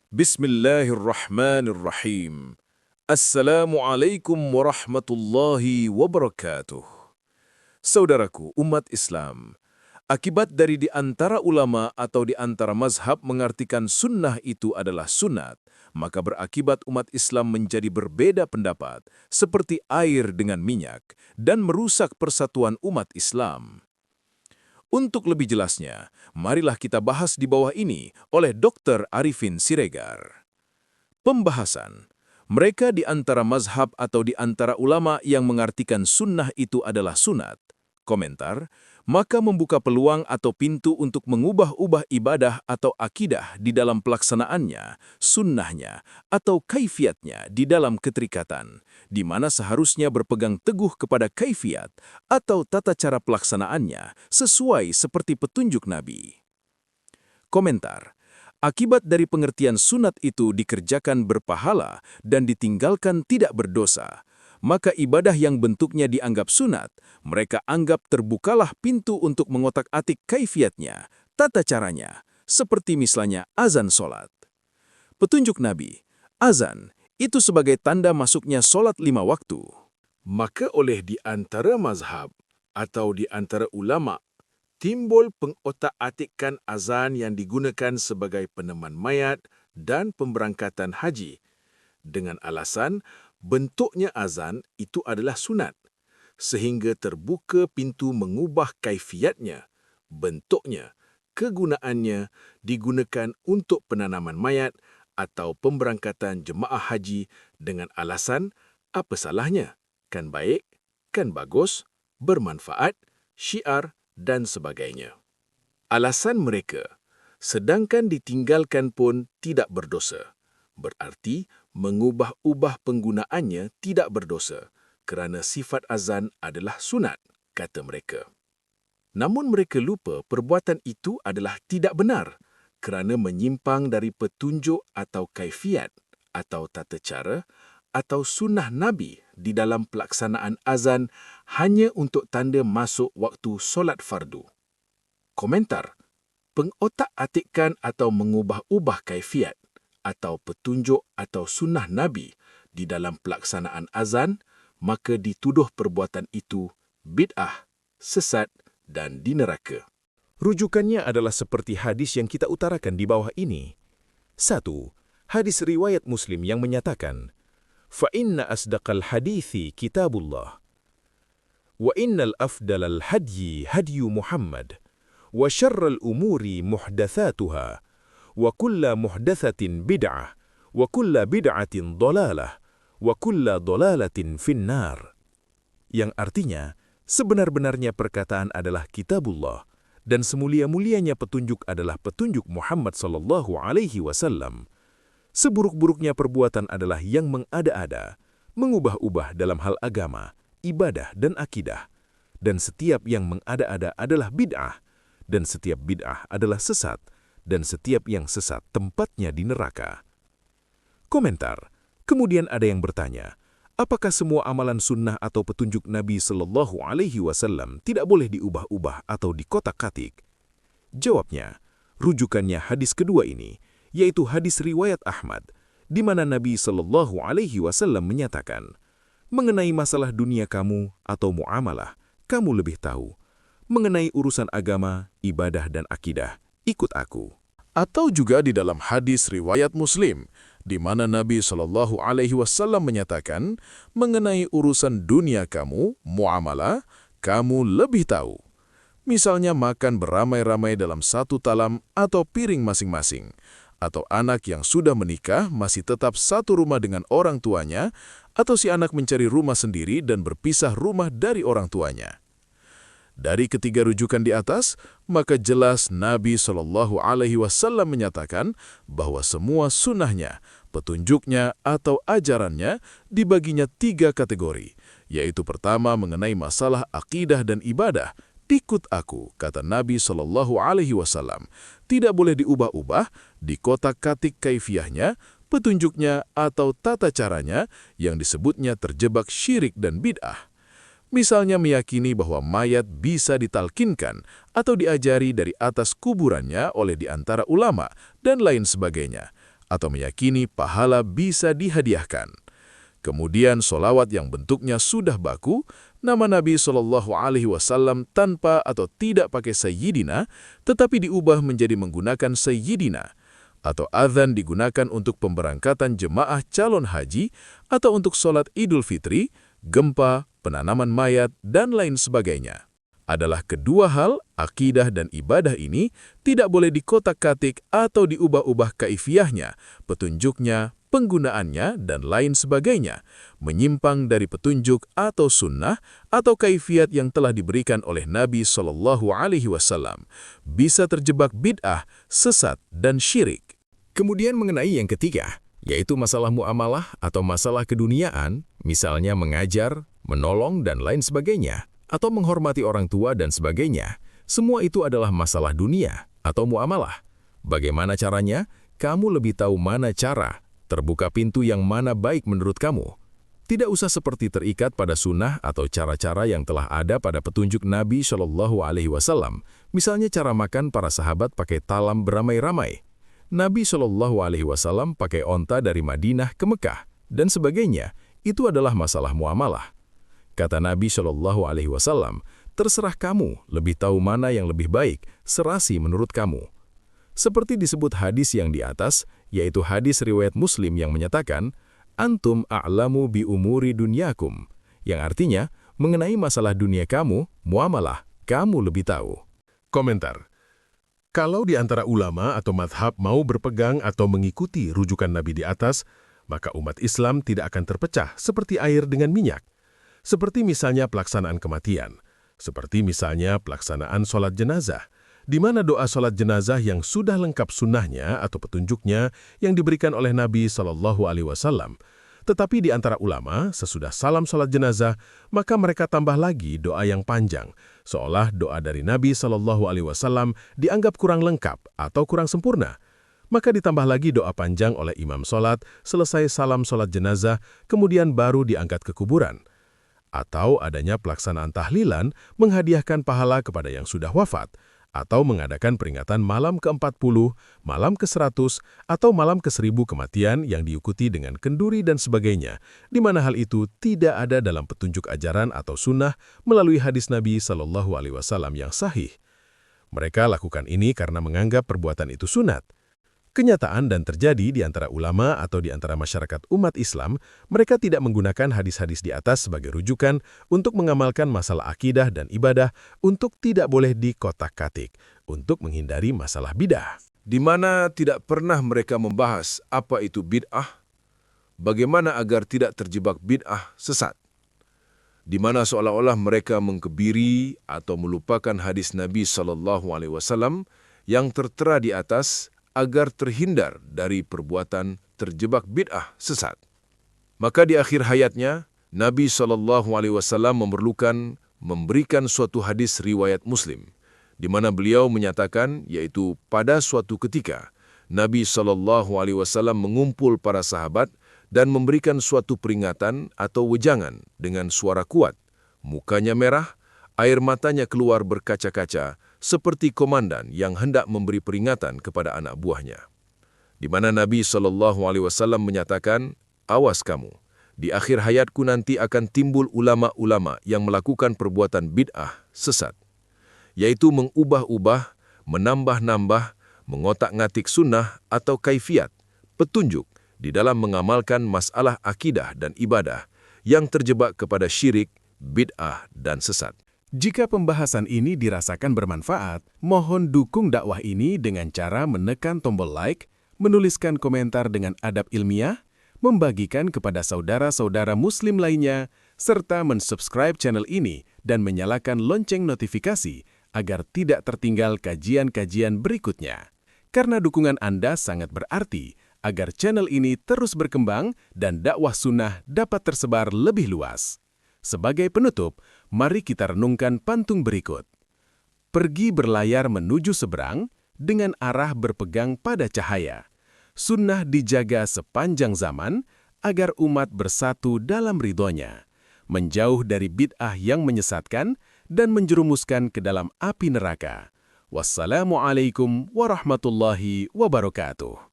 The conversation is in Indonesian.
Bismillahirrahmanirrahim. Assalamualaikum warahmatullahi wabarakatuh. Saudaraku umat Islam, akibat dari di antara ulama atau di antara mazhab mengartikan sunnah itu adalah sunat, maka berakibat umat Islam menjadi berbeda pendapat, seperti air dengan minyak, dan merusak persatuan umat Islam. Untuk lebih jelasnya, marilah kita bahas di bawah ini oleh Dr. Arifin Siregar. Pembahasan, mereka di antara mazhab atau di antara ulama yang mengartikan sunnah itu adalah sunat. Komentar, maka membuka peluang atau pintu untuk mengubah-ubah ibadah atau akidah di dalam pelaksanaannya, sunnahnya, atau kaifiatnya di dalam keterikatan, di mana seharusnya berpegang teguh kepada kaifiat atau tata cara pelaksanaannya sesuai seperti petunjuk Nabi. Komentar, akibat dari pengertian sunat itu dikerjakan berpahala dan ditinggalkan tidak berdosa, maka ibadah yang bentuknya dianggap sunat, mereka anggap terbukalah pintu untuk mengotak-atik kaifiatnya, tata caranya, seperti misalnya azan solat. Petunjuk Nabi, azan, itu sebagai tanda masuknya solat 5 waktu. Maka oleh di antara mazhab atau di antara ulama, timbul pengotak-atikkan azan yang digunakan sebagai peneman mayat dan pemberangkatan haji, dengan alasan bentuknya azan itu adalah sunat, sehingga terbuka pintu mengubah kaifiatnya, bentuknya, kegunaannya digunakan untuk penanaman mayat atau pemberangkatan jemaah haji dengan alasan apa salahnya, kan baik, kan bagus, bermanfaat, syiar dan sebagainya. Alasan mereka, sedangkan ditinggalkan pun tidak berdosa, berarti mengubah-ubah penggunaannya tidak berdosa kerana sifat azan adalah sunat, kata mereka. Namun mereka lupa perbuatan itu adalah tidak benar kerana menyimpang dari petunjuk atau kaifiat atau tata cara atau sunnah Nabi di dalam pelaksanaan azan hanya untuk tanda masuk waktu solat fardu. Komentar, pengotak-atikkan atau mengubah-ubah kaifiat atau petunjuk atau sunnah Nabi di dalam pelaksanaan azan, maka dituduh perbuatan itu bid'ah, sesat dan di neraka. Rujukannya adalah seperti hadis yang kita utarakan di bawah ini. 1. Hadis riwayat Muslim yang menyatakan, فَإِنَّ أَصْدَقَ الْحَدِيثِ كِتَابُ اللَّهِ وَإِنَّ الْأَفْضَلَ الْهَدْيِ هَدْيُ مُحَمَّدٍ وَشَرَّ الْأُمُورِ مُحْدَثَاتُهَا وَكُلَّ مُحْدَثَةٍ بِدْعَةٍ وَكُلَّ بِدْعَةٍ ضَلَالَةٍ وَكُلَّ ضَلَالَةٍ فِي النَّارِ. Yang artinya, sebenar-benarnya perkataan adalah kitabullah dan semulia-mulianya petunjuk adalah petunjuk Muhammad sallallahu alaihi wasallam. Seburuk-buruknya perbuatan adalah yang mengada-ada, mengubah-ubah dalam hal agama, ibadah dan akidah. Dan setiap yang mengada-ada adalah bid'ah, dan setiap bid'ah adalah sesat, dan setiap yang sesat tempatnya di neraka. Komentar, kemudian ada yang bertanya, apakah semua amalan sunnah atau petunjuk Nabi Sallallahu Alaihi Wasallam tidak boleh diubah-ubah atau dikotak-katik? Jawabnya, rujukannya hadis kedua ini, yaitu hadis riwayat Ahmad, di mana Nabi Sallallahu Alaihi Wasallam menyatakan, mengenai masalah dunia kamu atau muamalah, kamu lebih tahu. Mengenai urusan agama, ibadah dan akidah, ikut aku. Atau juga di dalam hadis riwayat Muslim, di mana Nabi Shallallahu Alaihi Wasallam menyatakan, mengenai urusan dunia kamu, muamalah, kamu lebih tahu. Misalnya makan beramai-ramai dalam satu talam atau piring masing-masing, atau anak yang sudah menikah masih tetap satu rumah dengan orang tuanya, atau si anak mencari rumah sendiri dan berpisah rumah dari orang tuanya. Dari ketiga rujukan di atas, maka jelas Nabi Shallallahu Alaihi Wasallam menyatakan bahwa semua sunnahnya, petunjuknya atau ajarannya dibaginya 3 kategori, yaitu pertama mengenai masalah akidah dan ibadah. Ikut aku, kata Nabi Shallallahu Alaihi Wasallam, tidak boleh diubah-ubah, dikotak-katik kaifiahnya, petunjuknya atau tata caranya yang disebutnya terjebak syirik dan bid'ah. Misalnya meyakini bahwa mayat bisa ditalkinkan atau diajari dari atas kuburannya oleh di antara ulama dan lain sebagainya, atau meyakini pahala bisa dihadiahkan. Kemudian solawat yang bentuknya sudah baku, nama Nabi SAW tanpa atau tidak pakai Sayyidina, tetapi diubah menjadi menggunakan Sayyidina, atau azan digunakan untuk pemberangkatan jemaah calon haji, atau untuk sholat Idul Fitri, gempa, penanaman mayat, dan lain sebagainya. Adalah kedua hal, akidah dan ibadah ini tidak boleh dikotak-katik atau diubah-ubah kaifiyahnya, petunjuknya, penggunaannya, dan lain sebagainya, menyimpang dari petunjuk atau sunnah atau kaifiat yang telah diberikan oleh Nabi SAW, bisa terjebak bid'ah, sesat, dan syirik. Kemudian mengenai yang ketiga, yaitu masalah muamalah atau masalah keduniaan, misalnya mengajar, menolong, dan lain sebagainya, atau menghormati orang tua dan sebagainya, semua itu adalah masalah dunia atau muamalah. Bagaimana caranya? Kamu lebih tahu mana cara, terbuka pintu yang mana baik menurut kamu. Tidak usah seperti terikat pada sunnah atau cara-cara yang telah ada pada petunjuk Nabi SAW. Misalnya cara makan para sahabat pakai talam beramai-ramai. Nabi SAW pakai onta dari Madinah ke Mekah, dan sebagainya. Itu adalah masalah muamalah. Kata Nabi SAW, terserah kamu lebih tahu mana yang lebih baik, serasi menurut kamu. Seperti disebut hadis yang di atas, yaitu hadis riwayat Muslim yang menyatakan, Antum a'lamu bi umuri dunyakum, yang artinya, mengenai masalah dunia kamu, muamalah, kamu lebih tahu. Komentar. Kalau di antara ulama atau madhab mau berpegang atau mengikuti rujukan Nabi di atas, maka umat Islam tidak akan terpecah seperti air dengan minyak. Seperti misalnya pelaksanaan kematian, seperti misalnya pelaksanaan sholat jenazah, di mana doa sholat jenazah yang sudah lengkap sunnahnya atau petunjuknya yang diberikan oleh Nabi SAW. Tetapi di antara ulama, sesudah salam sholat jenazah, maka mereka tambah lagi doa yang panjang, seolah doa dari Nabi SAW dianggap kurang lengkap atau kurang sempurna. Maka ditambah lagi doa panjang oleh imam sholat, selesai salam sholat jenazah, kemudian baru diangkat ke kuburan. Atau adanya pelaksanaan tahlilan menghadiahkan pahala kepada yang sudah wafat, atau mengadakan peringatan malam ke-40, malam ke-100, atau malam ke-1000 kematian yang diikuti dengan kenduri dan sebagainya, di mana hal itu tidak ada dalam petunjuk ajaran atau sunnah melalui hadis Nabi SAW yang sahih. Mereka lakukan ini karena menganggap perbuatan itu sunat. Kenyataan dan terjadi di antara ulama atau di antara masyarakat umat Islam, mereka tidak menggunakan hadis-hadis di atas sebagai rujukan untuk mengamalkan masalah akidah dan ibadah untuk tidak boleh dikotak-katik, untuk menghindari masalah bid'ah. Di mana tidak pernah mereka membahas apa itu bid'ah, bagaimana agar tidak terjebak bid'ah sesat. Di mana seolah-olah mereka mengkebiri atau melupakan hadis Nabi SAW yang tertera di atas, agar terhindar dari perbuatan terjebak bid'ah sesat. Maka di akhir hayatnya, Nabi SAW memerlukan memberikan suatu hadis riwayat Muslim, di mana beliau menyatakan, yaitu pada suatu ketika, Nabi SAW mengumpul para sahabat dan memberikan suatu peringatan atau wejangan dengan suara kuat, mukanya merah, air matanya keluar berkaca-kaca, seperti komandan yang hendak memberi peringatan kepada anak buahnya. Di mana Nabi SAW menyatakan, awas kamu, di akhir hayatku nanti akan timbul ulama-ulama yang melakukan perbuatan bid'ah sesat, yaitu mengubah-ubah, menambah-nambah, mengotak-ngatik sunnah atau kaifiat, petunjuk di dalam mengamalkan masalah akidah dan ibadah yang terjebak kepada syirik, bid'ah, dan sesat. Jika pembahasan ini dirasakan bermanfaat, mohon dukung dakwah ini dengan cara menekan tombol like, menuliskan komentar dengan adab ilmiah, membagikan kepada saudara-saudara muslim lainnya, serta mensubscribe channel ini dan menyalakan lonceng notifikasi agar tidak tertinggal kajian-kajian berikutnya. Karena dukungan Anda sangat berarti agar channel ini terus berkembang dan dakwah sunnah dapat tersebar lebih luas. Sebagai penutup, mari kita renungkan pantun berikut. Pergi berlayar menuju seberang dengan arah berpegang pada cahaya. Sunnah dijaga sepanjang zaman agar umat bersatu dalam ridhonya, menjauh dari bid'ah yang menyesatkan dan menjerumuskan ke dalam api neraka. Wassalamualaikum warahmatullahi wabarakatuh.